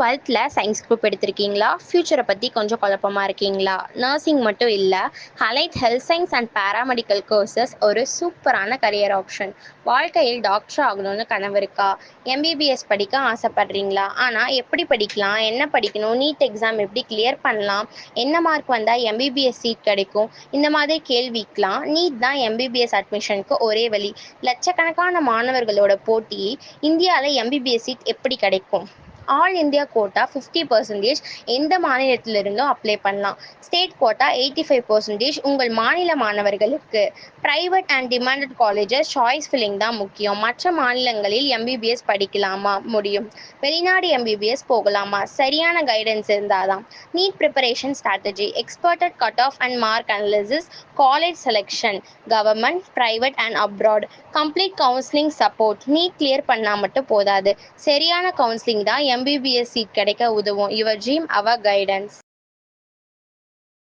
12th science group எடுத்திருக்கீங்களா? ஃப்யூச்சரை பற்றி கொஞ்சம் குழப்பமா இருக்கீங்களா? நர்சிங் மட்டும் இல்லை, allied health science and paramedical courses ஒரு சூப்பரான கரியர் ஆப்ஷன். வாழ்க்கையில் டாக்டர் ஆகணும்னு கனவு இருக்கா? எம்பிபிஎஸ் படிக்க ஆசைப்படுறீங்களா? ஆனால் எப்படி படிக்கலாம், என்ன படிக்கணும், நீட் எக்ஸாம் எப்படி கிளியர் பண்ணலாம், என்ன மார்க் வந்தால் எம்பிபிஎஸ் சீட் கிடைக்கும், இந்த மாதிரி கேள்விக்கலாம் நீட் தான் எம்பிபிஎஸ் அட்மிஷனுக்கு ஒரே வழி. லட்சக்கணக்கான மாணவர்களோட போட்டி. இந்தியாவில் எம்பிபிஎஸ் சீட் எப்படி கிடைக்கும்? ஆல் இந்தியா கோட்டா 50%, எந்த மாநிலத்திலிருந்தும் அப்ளை பண்ணலாம். ஸ்டேட் கோட்டா 85%, உங்கள் மாநில மாணவர்களுக்கு. Private and demanded colleges choice filling தான் முக்கியம். மற்ற மாநிலங்களில் எம்பிபிஎஸ் படிக்கலாமா? முடியும். வெளிநாடு எம்பிபிஎஸ் போகலாமா? சரியான கைடன்ஸ் இருந்தாதான். NEET preparation strategy, expected cut off and mark analysis, college selection, government, private and abroad, complete counselling support. NEET clear பண்ணால் மட்டும் போதாது, சரியான கவுன்சிலிங் தான் எம்பிபிஎஸ் சீட் கிடைக்க உதவும். Your dream our guidance.